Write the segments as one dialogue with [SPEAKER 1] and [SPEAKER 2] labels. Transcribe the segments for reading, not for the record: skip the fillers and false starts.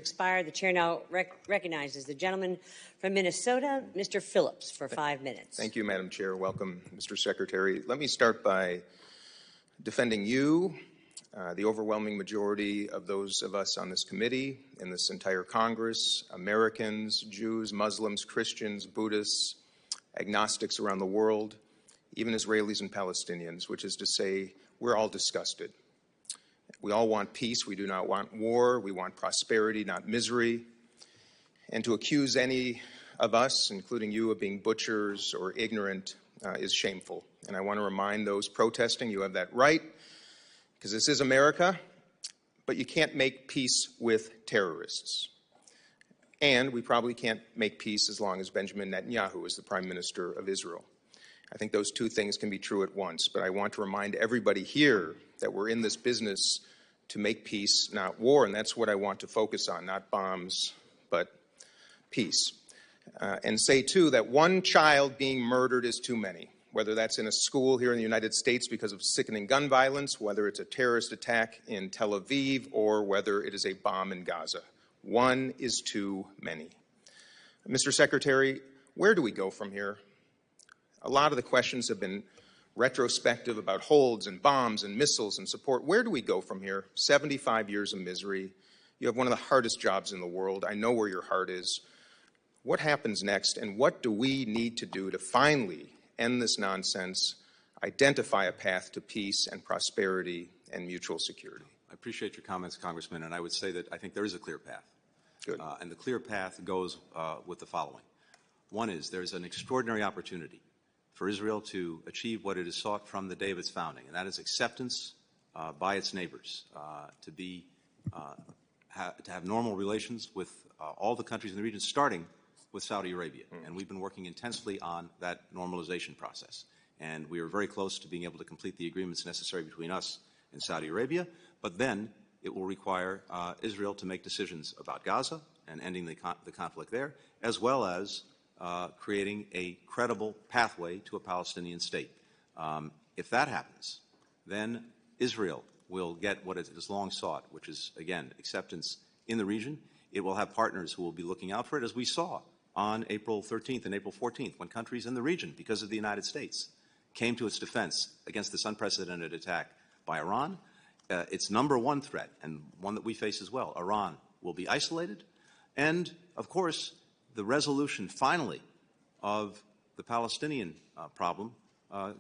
[SPEAKER 1] Expired. The chair now recognizes the gentleman from Minnesota, Mr. Phillips, for 5 minutes.
[SPEAKER 2] Thank you, Madam Chair. Welcome, Mr. Secretary. Let me start by defending you, the overwhelming majority of those of us on this committee, in this entire Congress, Americans, Jews, Muslims, Christians, Buddhists, agnostics around the world, even Israelis and Palestinians, which is to say, we're all disgusted. We all want peace. We do not want war. We want prosperity, not misery. And to accuse any of us, including you, of being butchers or ignorant is shameful. And I want to remind those protesting, you have that right, because this is America, but you can't make peace with terrorists. And we probably can't make peace as long as Benjamin Netanyahu is the Prime Minister of Israel. I think those two things can be true at once, but I want to remind everybody here that we're in this business to make peace, not war, and that's what I want to focus on, not bombs, but peace. And say, too, that one child being murdered is too many, whether that's in a school here in the United States because of sickening gun violence, whether it's a terrorist attack in Tel Aviv, or whether it is a bomb in Gaza. One is too many. Mr. Secretary, where do we go from here? A lot of the questions have been retrospective about holds and bombs and missiles and support. Where do we go from here? 75 years of misery. You have one of the hardest jobs in the world. I know where your heart is. What happens next, and what do we need to do to finally end this nonsense, identify a path to peace and prosperity and mutual security?
[SPEAKER 3] I appreciate your comments, Congressman, and I would say that I think there is a clear path.
[SPEAKER 2] Good.
[SPEAKER 3] And the clear path goes with the following. One is there's an extraordinary opportunity for Israel to achieve what it has sought from the day of its founding, and that is acceptance by its neighbors, to have normal relations with all the countries in the region, starting with Saudi Arabia. And we've been working intensely on that normalization process. And we are very close to being able to complete the agreements necessary between us and Saudi Arabia. But then it will require Israel to make decisions about Gaza and ending the conflict there, as well as creating a credible pathway to a Palestinian state. If that happens, then Israel will get what it has long sought, which is, again, acceptance in the region. It will have partners who will be looking out for it, as we saw on April 13th and April 14th, when countries in the region, because of the United States, came to its defense against this unprecedented attack by Iran. Its number one threat, and one that we face as well, Iran will be isolated. And, of course, the resolution, finally, of the Palestinian problem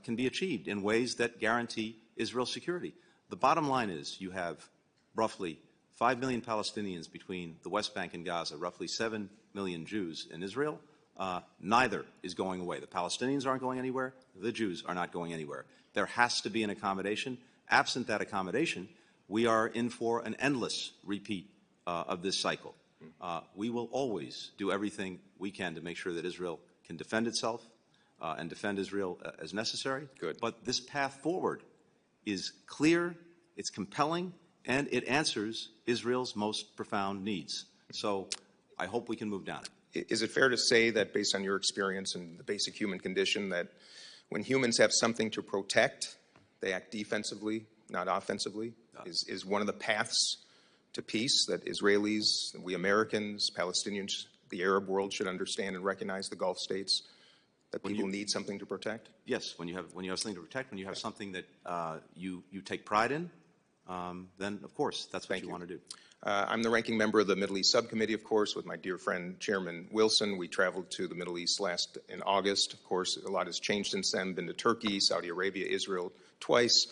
[SPEAKER 3] can be achieved in ways that guarantee Israel's security. The bottom line is you have roughly 5 million Palestinians between the West Bank and Gaza, roughly 7 million Jews in Israel. Neither is going away. The Palestinians aren't going anywhere. The Jews are not going anywhere. There has to be an accommodation. Absent that accommodation, we are in for an endless repeat of this cycle. We will always do everything we can to make sure that Israel can defend itself and defend Israel as necessary.
[SPEAKER 2] Good.
[SPEAKER 3] But this path forward is clear, it's compelling, and it answers Israel's most profound needs. So I hope we can move down it.
[SPEAKER 2] Is it fair to say that, based on your experience and the basic human condition, that when humans have something to protect, they act defensively, not offensively? Is one of the paths to peace that Israelis, we Americans, Palestinians, the Arab world should understand and recognize, the Gulf states, that people need something to protect?
[SPEAKER 3] Yes, when you have something to protect, when you have something that you take pride in, then of course that's what you want to do.
[SPEAKER 2] I'm the ranking member of the Middle East Subcommittee, of course, with my dear friend Chairman Wilson. We traveled to the Middle East in August. Of course, a lot has changed since then. Been to Turkey, Saudi Arabia, Israel twice.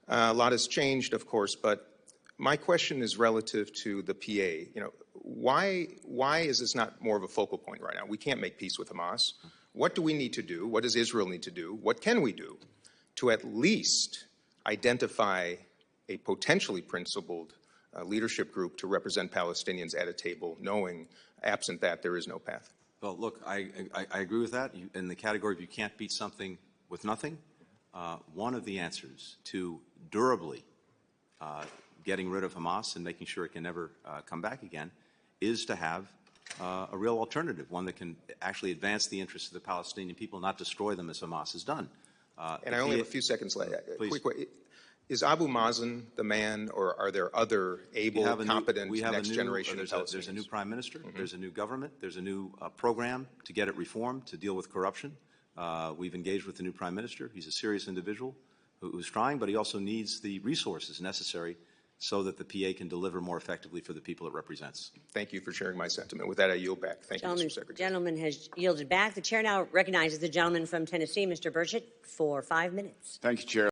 [SPEAKER 2] A lot has changed, of course, but my question is relative to the PA. You know, why is this not more of a focal point right now? We can't make peace with Hamas. What do we need to do? What does Israel need to do? What can we do to at least identify a potentially principled leadership group to represent Palestinians at a table, knowing, absent that, there is no path?
[SPEAKER 3] Well, look, I agree with that. In the category of you can't beat something with nothing, one of the answers to durably getting rid of Hamas and making sure it can never come back again is to have a real alternative, one that can actually advance the interests of the Palestinian people, not destroy them as Hamas has done.
[SPEAKER 2] And I only have a few seconds left.
[SPEAKER 3] Please.
[SPEAKER 2] Is Abu Mazen the man, or are there other able, competent, next-generation Palestinians?
[SPEAKER 3] There's a new prime minister. There's a new government. There's a new program to get it reformed, to deal with corruption. We've engaged with the new prime minister. He's a serious individual who's trying, but he also needs the resources necessary so that the PA can deliver more effectively for the people it represents.
[SPEAKER 2] Thank you for sharing my sentiment. With that, I yield back. Thank you, Mr. Secretary.
[SPEAKER 1] The gentleman has yielded back. The chair now recognizes the gentleman from Tennessee, Mr. Burchett, for 5 minutes.
[SPEAKER 4] Thank you, Chair.